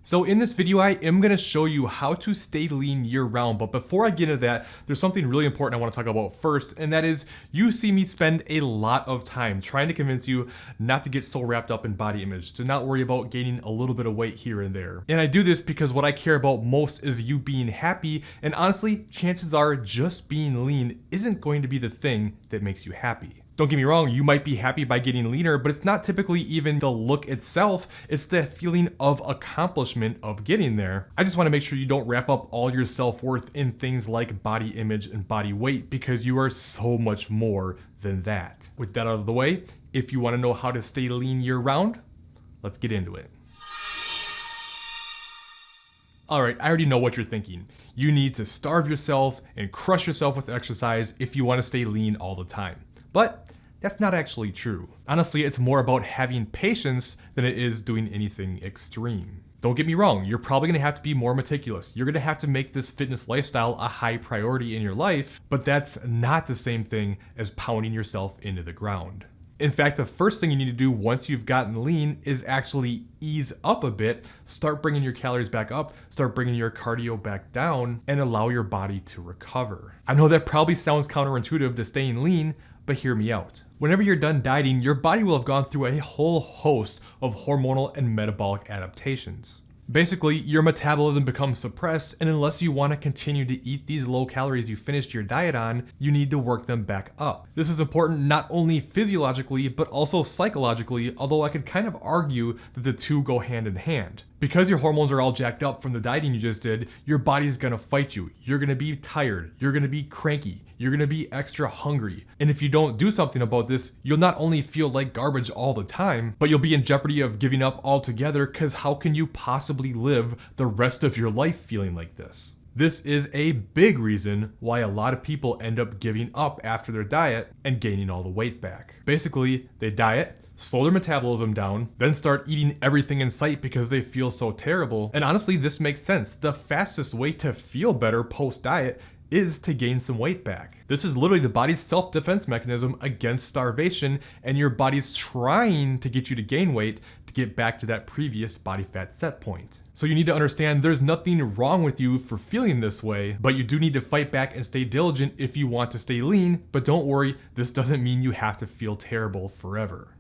So in this video, I am going to show you how to stay lean year round. But before I get into that, there's something really important I want to talk about first. And that is, you see me spend a lot of time trying to convince you not to get so wrapped up in body image, to not worry about gaining a little bit of weight here and there. And I do this because what I care about most is you being happy. And honestly, chances are just being lean isn't going to be the thing that makes you happy. Don't get me wrong, you might be happy by getting leaner, but it's not typically even the look itself, it's the feeling of accomplishment of getting there. I just want to make sure you don't wrap up all your self-worth in things like body image and body weight, because you are so much more than that. With that out of the way, if you want to know how to stay lean year round, let's get into it. Alright, I already know what you're thinking. You need to starve yourself and crush yourself with exercise if you want to stay lean all the time. But that's not actually true. Honestly, it's more about having patience than it is doing anything extreme. Don't get me wrong, you're probably gonna have to be more meticulous. You're gonna have to make this fitness lifestyle a high priority in your life, but that's not the same thing as pounding yourself into the ground. In fact, the first thing you need to do once you've gotten lean is actually ease up a bit, start bringing your calories back up, start bringing your cardio back down, and allow your body to recover. I know that probably sounds counterintuitive to staying lean, but hear me out. Whenever you're done dieting, your body will have gone through a whole host of hormonal and metabolic adaptations. Basically, your metabolism becomes suppressed, and unless you want to continue to eat these low calories you finished your diet on, you need to work them back up. This is important not only physiologically, but also psychologically, although I could kind of argue that the two go hand in hand. Because your hormones are all jacked up from the dieting you just did, your body's gonna fight you. You're gonna be tired, you're gonna be cranky, you're gonna be extra hungry. And if you don't do something about this, you'll not only feel like garbage all the time, but you'll be in jeopardy of giving up altogether, because how can you possibly live the rest of your life feeling like this? This is a big reason why a lot of people end up giving up after their diet and gaining all the weight back. Basically, they diet, slow their metabolism down, then start eating everything in sight because they feel so terrible. And honestly, this makes sense. The fastest way to feel better post-diet is to gain some weight back. This is literally the body's self-defense mechanism against starvation, and your body's trying to get you to gain weight to get back to that previous body fat set point. So you need to understand there's nothing wrong with you for feeling this way, but you do need to fight back and stay diligent if you want to stay lean. But don't worry, this doesn't mean you have to feel terrible forever.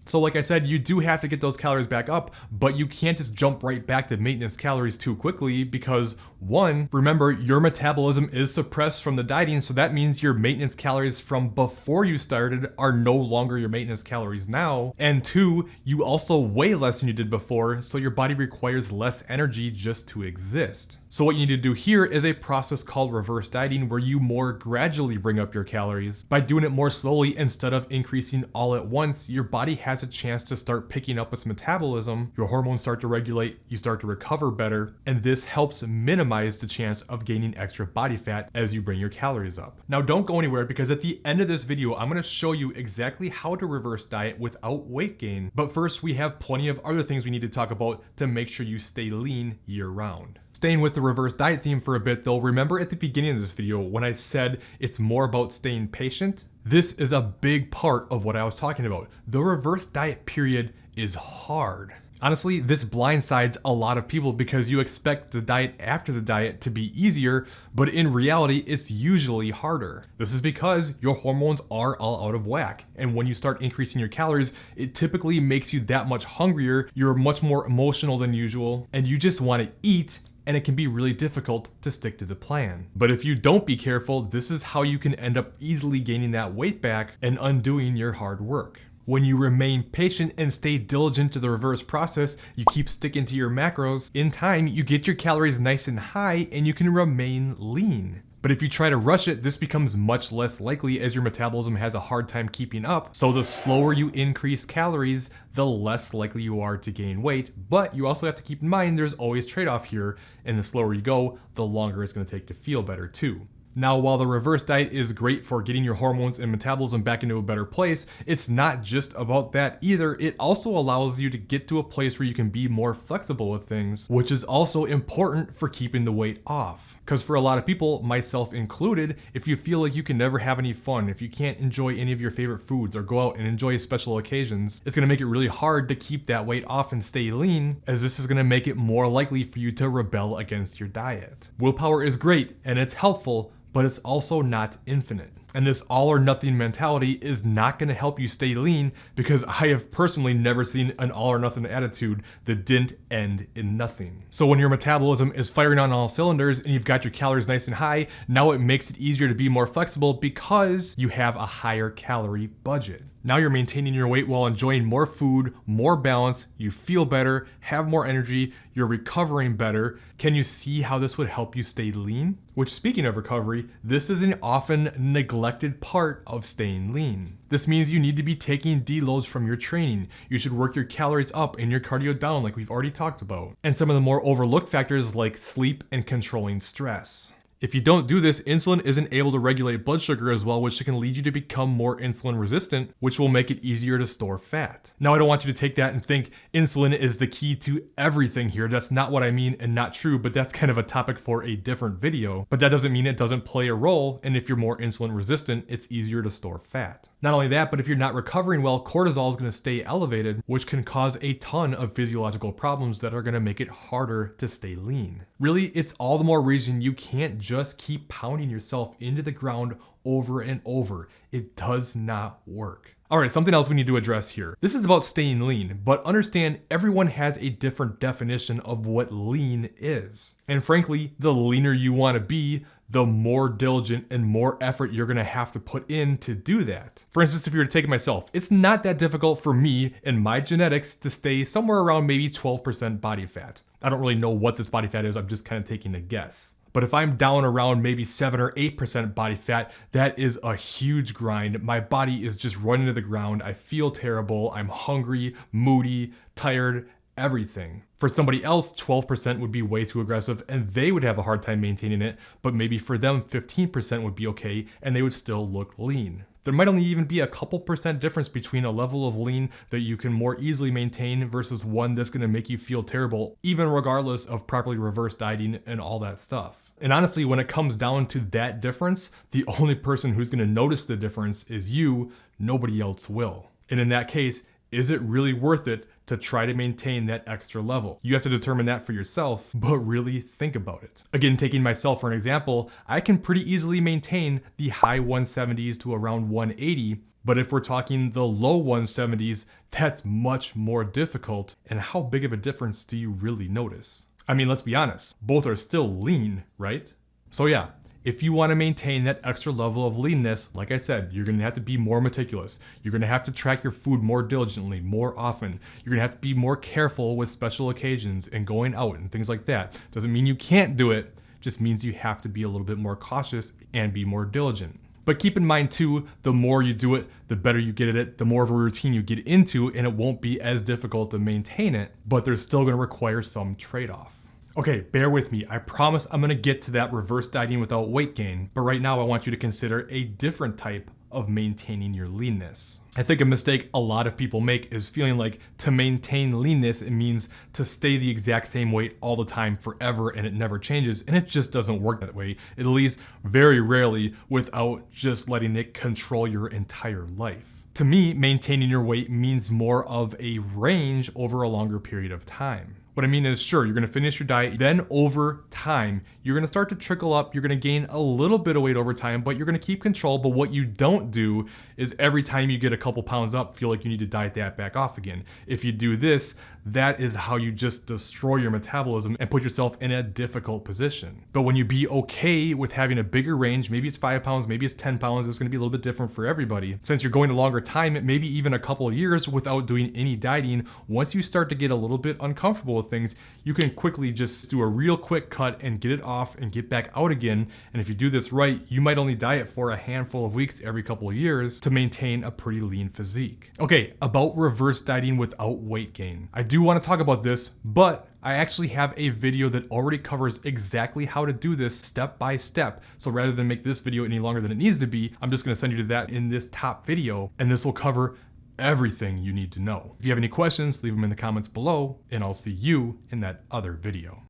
So like I said, you do have to get those calories back up, but you can't just jump right back to maintenance calories too quickly because, one, remember, your metabolism is suppressed from the dieting, so that means your maintenance calories from before you started are no longer your maintenance calories now. And two, you also weigh less than you did before, so your body requires less energy just to exist. So what you need to do here is a process called reverse dieting, where you more gradually bring up your calories. By doing it more slowly instead of increasing all at once, your body has a chance to start picking up its metabolism, your hormones start to regulate, you start to recover better, and this helps minimize the chance of gaining extra body fat as you bring your calories up. Now don't go anywhere, because at the end of this video, I'm going to show you exactly how to reverse diet without weight gain. But first, we have plenty of other things we need to talk about to make sure you stay lean year round. Staying with the reverse diet theme for a bit though, remember at the beginning of this video when I said it's more about staying patient? This is a big part of what I was talking about. The reverse diet period is hard. Honestly, this blindsides a lot of people because you expect the diet after the diet to be easier, but in reality, it's usually harder. This is because your hormones are all out of whack. And when you start increasing your calories, it typically makes you that much hungrier, you're much more emotional than usual, and you just want to eat, and it can be really difficult to stick to the plan. But if you don't be careful, this is how you can end up easily gaining that weight back and undoing your hard work. When you remain patient and stay diligent to the reverse process, you keep sticking to your macros, in time you get your calories nice and high and you can remain lean. But if you try to rush it, this becomes much less likely as your metabolism has a hard time keeping up. So the slower you increase calories, the less likely you are to gain weight. But you also have to keep in mind there's always trade-off here, and the slower you go, the longer it's going to take to feel better too. Now, while the reverse diet is great for getting your hormones and metabolism back into a better place, it's not just about that either. It also allows you to get to a place where you can be more flexible with things, which is also important for keeping the weight off. Because for a lot of people, myself included, if you feel like you can never have any fun, if you can't enjoy any of your favorite foods or go out and enjoy special occasions, it's going to make it really hard to keep that weight off and stay lean, as this is going to make it more likely for you to rebel against your diet. Willpower is great and it's helpful, but it's also not infinite. And this all or nothing mentality is not going to help you stay lean, because I have personally never seen an all or nothing attitude that didn't end in nothing. So when your metabolism is firing on all cylinders and you've got your calories nice and high, now it makes it easier to be more flexible because you have a higher calorie budget. Now you're maintaining your weight while enjoying more food, more balance, you feel better, have more energy, you're recovering better. Can you see how this would help you stay lean? Which, speaking of recovery, this is an often neglected part of staying lean. This means you need to be taking deloads from your training. You should work your calories up and your cardio down, like we've already talked about. And some of the more overlooked factors like sleep and controlling stress. If you don't do this, insulin isn't able to regulate blood sugar as well, which can lead you to become more insulin resistant, which will make it easier to store fat. Now, I don't want you to take that and think insulin is the key to everything here. That's not what I mean and not true, but that's kind of a topic for a different video. But that doesn't mean it doesn't play a role, and if you're more insulin resistant, it's easier to store fat. Not only that, but if you're not recovering well, cortisol is going to stay elevated, which can cause a ton of physiological problems that are going to make it harder to stay lean. Really, it's all the more reason you can't just keep pounding yourself into the ground over and over. It does not work. All right, something else we need to address here. This is about staying lean, but understand everyone has a different definition of what lean is. And frankly, the leaner you want to be, the more diligent and more effort you're gonna have to put in to do that. For instance, if you were to take myself, it's not that difficult for me and my genetics to stay somewhere around maybe 12% body fat. I don't really know what this body fat is, I'm just kind of taking a guess. But if I'm down around maybe 7 or 8% body fat, that is a huge grind. My body is just running to the ground. I feel terrible. I'm hungry, moody, tired, everything. For somebody else, 12% would be way too aggressive and they would have a hard time maintaining it, but maybe for them 15% would be okay and they would still look lean. There might only even be a couple percent difference between a level of lean that you can more easily maintain versus one that's going to make you feel terrible, even regardless of properly reverse dieting and all that stuff. And honestly, when it comes down to that difference, the only person who's going to notice the difference is you, nobody else will. And in that case, is it really worth it to try to maintain that extra level? You have to determine that for yourself, but really think about it. Again, taking myself for an example, I can pretty easily maintain the high 170s to around 180, but if we're talking the low 170s, that's much more difficult. And how big of a difference do you really notice? I mean, let's be honest, both are still lean, right? So yeah, if you want to maintain that extra level of leanness, like I said, you're going to have to be more meticulous. You're going to have to track your food more diligently, more often. You're going to have to be more careful with special occasions and going out and things like that. Doesn't mean you can't do it, just means you have to be a little bit more cautious and be more diligent. But keep in mind too, the more you do it, the better you get at it, the more of a routine you get into, and it won't be as difficult to maintain it, but there's still going to require some trade-off. Okay, bear with me. I promise I'm going to get to that reverse dieting without weight gain, but right now I want you to consider a different type of maintaining your leanness. I think a mistake a lot of people make is feeling like to maintain leanness, it means to stay the exact same weight all the time forever and it never changes, and it just doesn't work that way, at least very rarely, without just letting it control your entire life. To me, maintaining your weight means more of a range over a longer period of time. What I mean is, sure, you're going to finish your diet, then over time, you're going to start to trickle up, you're going to gain a little bit of weight over time, but you're going to keep control. But what you don't do is every time you get a couple pounds up, feel like you need to diet that back off again. If you do this, that is how you just destroy your metabolism and put yourself in a difficult position. But when you be okay with having a bigger range, maybe it's 5 pounds, maybe it's 10 pounds, it's going to be a little bit different for everybody. Since you're going a longer time, maybe even a couple of years without doing any dieting, once you start to get a little bit uncomfortable handful of things, you can quickly just do a real quick cut and get it off and get back out again. And if you do this right, you might only diet for a handful of weeks every couple of years to maintain a pretty lean physique. Okay, about reverse dieting without weight gain. I do want to talk about this, but I actually have a video that already covers exactly how to do this step by step. So rather than make this video any longer than it needs to be, I'm just going to send you to that in this top video, and this will cover everything you need to know. If you have any questions, leave them in the comments below, and I'll see you in that other video.